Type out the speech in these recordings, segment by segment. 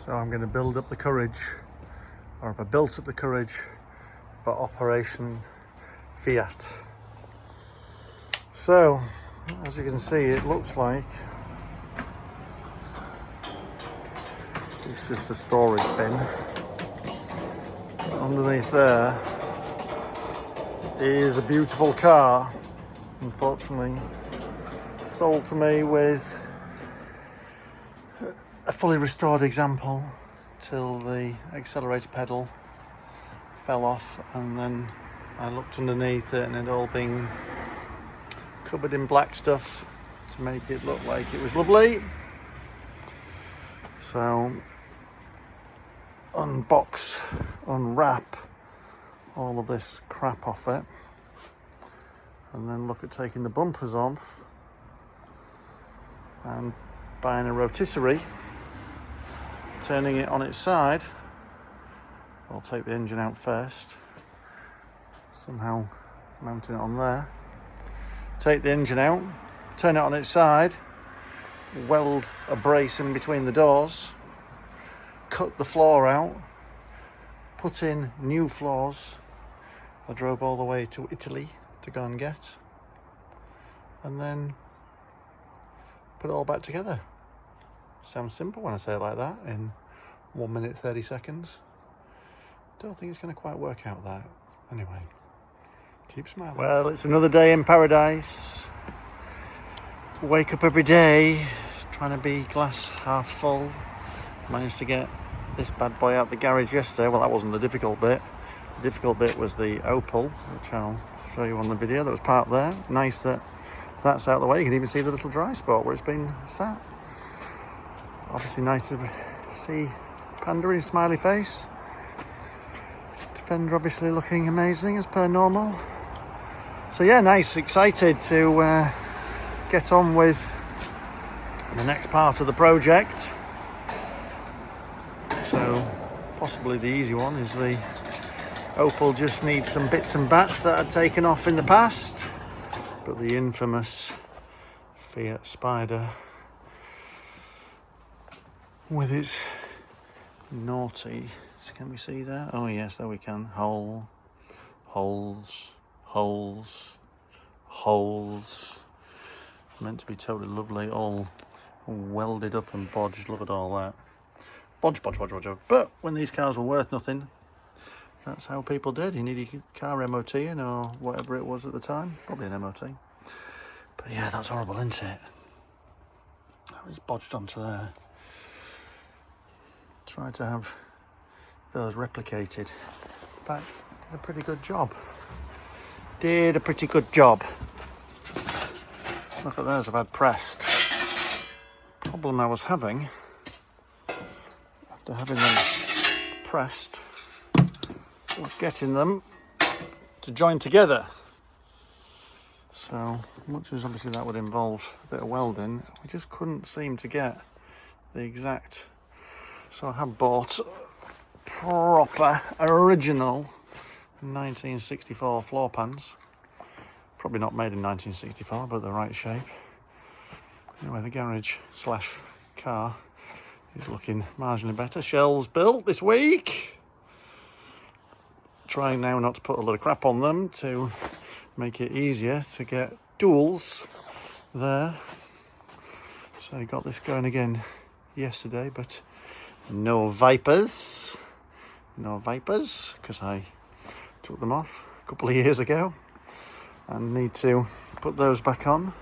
So I'm going to build up the courage, or have I built up the courage for Operation Fiat. So, as you can see, it looks like it's just a storage bin. Underneath there is a beautiful car, unfortunately sold to me with a fully restored example till the accelerator pedal fell off, and then I looked underneath it and it had all been covered in black stuff to make it look like it was lovely. So unwrap all of this crap off it, and then look at taking the bumpers off and buying a rotisserie, turning it on its side. I'll take the engine out first, somehow mounting it on there, take the engine out, turn it on its side, weld a brace in between the doors, cut the floor out, put in new floors. I drove all the way to Italy to go and get, and then put it all back together. Sounds simple when I say it like that, in 1 minute 30 seconds. Don't think it's going to quite work out that. Anyway, keep smiling. Well, it's another day in paradise. Wake up every day trying to be glass half full. Managed to get this bad boy out the garage yesterday. Well, that wasn't the difficult bit. The difficult bit was the Opel, which I'll show you on the video that was parked there. Nice that that's out of the way. You can even see the little dry spot where it's been sat. Obviously nice to see Panda in his smiley face. Defender obviously looking amazing as per normal. So yeah, nice, excited to get on with the next part of the project. So possibly the easy one is the Opel just needs some bits and bats that I'd taken off in the past, but the infamous Fiat Spider with its naughty, can we see there? Oh yes, there we can. Holes. Meant to be totally lovely, all welded up and bodged. Look at all that. Bodge. But when these cars were worth nothing, that's how people did. You needed a car MOTing or whatever it was at the time. Probably an MOT. But yeah, that's horrible, isn't it? It's bodged onto there. Tried to have those replicated. In fact, did a pretty good job. Look at those I've had pressed. Problem I was having after having them pressed was getting them to join together. So much as obviously that would involve a bit of welding, we just couldn't seem to get the exact. So I have bought proper original 1964 floor pans. Probably not made in 1964, but the right shape. Anyway, the garage slash car is looking marginally better. Shelves built this week. Trying now not to put a lot of crap on them to make it easier to get tools there. So I got this going again yesterday, but no vipers, because I took them off a couple of years ago and need to put those back on.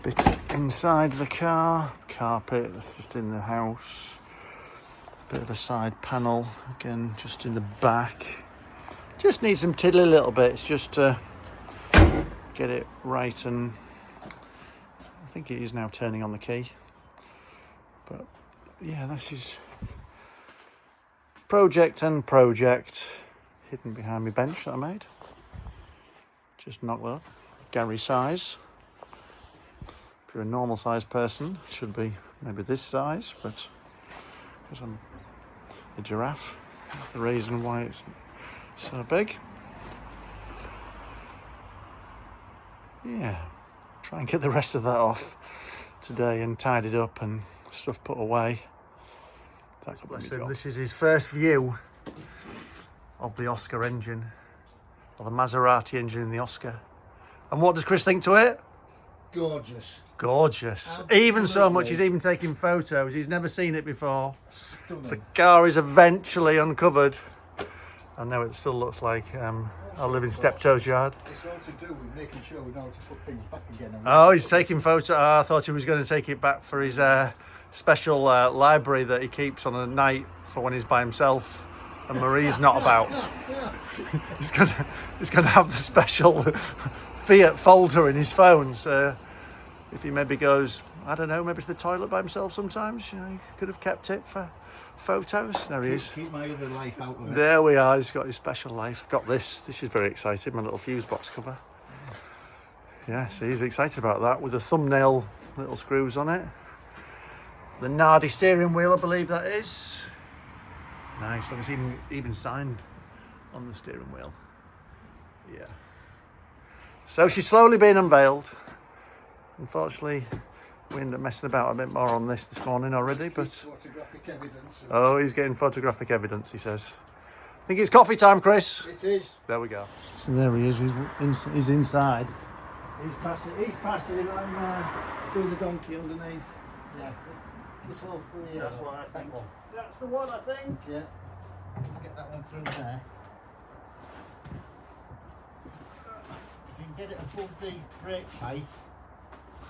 Bit inside the car, carpet that's just in the house, bit of a side panel again just in the back. Just needs some tiddly a little bit. It's just to get it right, and I think it is now turning on the key. But yeah, this is project hidden behind my bench that I made. Just knocked that up. Gary size. If you're a normal sized person, it should be maybe this size, but because I'm a giraffe, that's the reason why it's so big. Yeah, try and get the rest of that off today and tidied up and stuff put away. Listen, this is his first view of the Oscar engine, or the Maserati engine in the Oscar. And what does Chris think to it? Gorgeous. Gorgeous. Absolutely. Even so much, he's even taking photos. He's never seen it before. Stunning. The car is eventually uncovered. I know it still looks like I live in Steptoe's yard. It's all to do with making sure we know how to put things back again. Oh, he's taking photos. I thought he was going to take it back for his special library that he keeps on a night for when he's by himself and Marie's not about. He's gonna have the special Fiat folder in his phone. So if he maybe goes, I don't know, maybe to the toilet by himself sometimes, you know, he could have kept it for photos. There he is. Keep my other life out of it. There we are. He's got his special life. Got this. This is very exciting. My little fuse box cover. Yeah, so he's excited about that with the thumbnail little screws on it. The Nardi steering wheel, I believe that is. Nice. Look, it's even signed on the steering wheel. Yeah. So she's slowly being unveiled. Unfortunately, we ended up messing about a bit more on this morning already, but Photographic evidence. oh, he's getting photographic evidence, he says. I think it's coffee time, Chris. It is. There we go. So there he is. He's inside. He's passing. I'm doing the donkey underneath. Yeah. This one through here. That's what I think. That's the one, I think. Yeah. Get that one through there. You can get it above the brake pipe.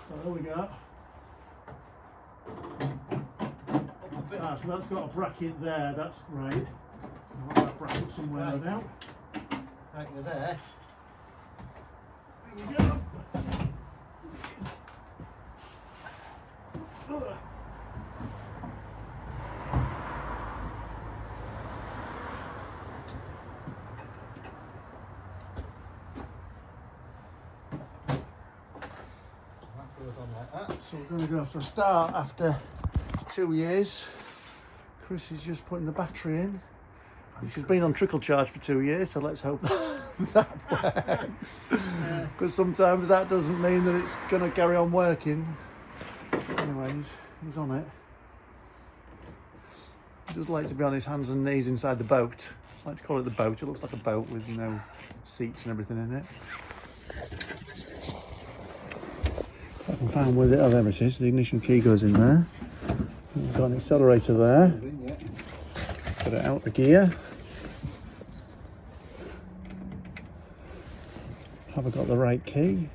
So there we go. Up a bit. Ah, so that's got a bracket there. That's great. I want that bracket somewhere Right. now. Right to there. There we go. That goes on like that. So we're going to go for a start after 2 years. Chris is just putting the battery in, which has been on trickle charge for 2 years, so let's hope that works. But sometimes that doesn't mean that it's going to carry on working. Anyways, he's on it. He does like to be on his hands and knees inside the boat. I like to call it the boat. It looks like a boat with, you know, seats and everything in it. If I can find where oh, there it is. The ignition key goes in there. We've got an accelerator there. Put it out the gear. Have I got the right key?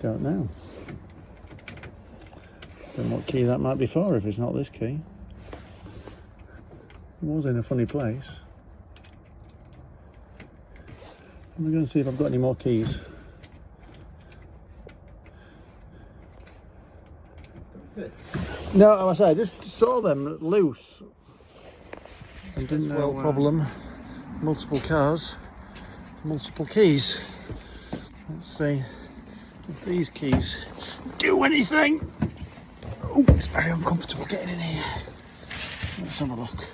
Don't know. Don't know what key that might be for if it's not this key. It was in a funny place. I'm going to see if I've got any more keys. No, I say I just saw them loose. I didn't know problem. Multiple cars, multiple keys. Let's see if these keys do anything. Oh, it's very uncomfortable getting in here. Let's have a look.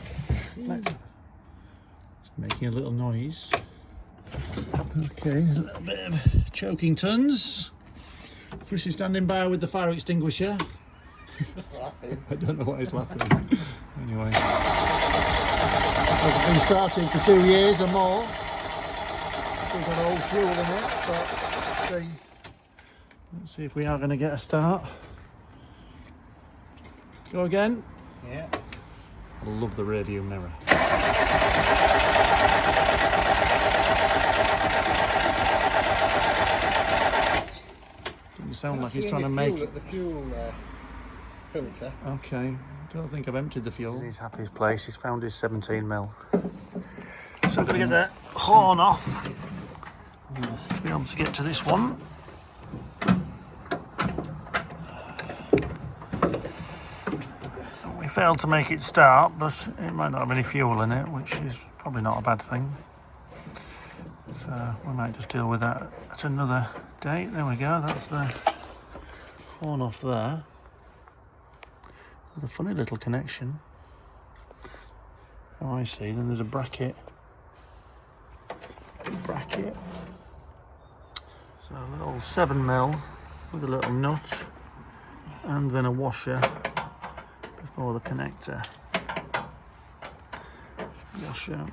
It's making a little noise. Okay, a little bit of choking tons. Chris is standing by with the fire extinguisher. I don't know why he's laughing. Anyway, hasn't been starting for 2 years or more. Still got old fuel in it, but let's see if we are going to get a start. Go again. Yeah. I love the radio mirror. Doesn't sound like he's trying to make the fuel filter. Okay, don't think I've emptied the fuel. He's happy his place. He's found his 17mm. So I'm going to get the horn off to be able to get to this one. We failed to make it start, but it might not have any fuel in it, which is probably not a bad thing. So we might just deal with that at another date. There we go. That's the horn off there. With a funny little connection. Oh, I see. Then there's a bracket. So a little 7mm with a little nut and then a washer before the connector. Washer.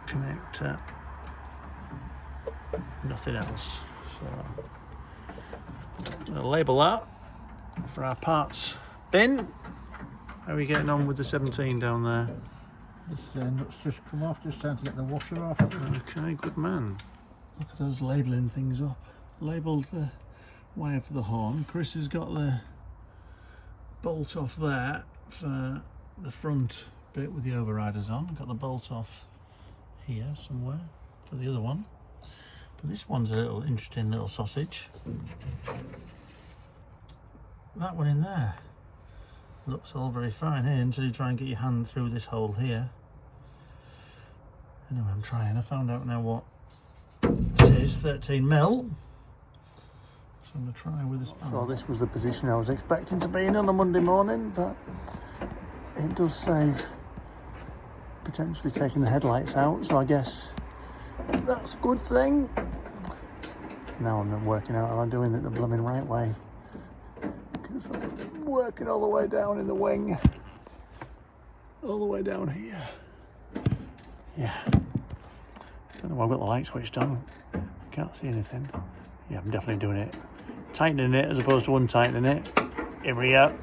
Connector. Nothing else. So we'll label that for our parts bin. How are we getting on with the 17 down there? This nut's just come off, just trying to get the washer off. Okay, good man. Look at us labelling things up. Labelled the wire for the horn. Chris has got the bolt off there for the front bit with the overriders on. Got the bolt off here somewhere for the other one. But this one's a little interesting little sausage. That one in there looks all very fine here until you try and get your hand through this hole here. Anyway, I'm trying. I found out now what it is, 13 mil. So I'm going to try with this. So this was the position I was expecting to be in on a Monday morning, but it does save potentially taking the headlights out, so I guess that's a good thing. Now I'm working out, am I doing it the blooming right way? Because I'm working all the way down in the wing. All the way down here. Yeah. Don't know why I've got the light switched on. Can't see anything. Yeah, I'm definitely doing it. Tightening it as opposed to untightening it. Here we go.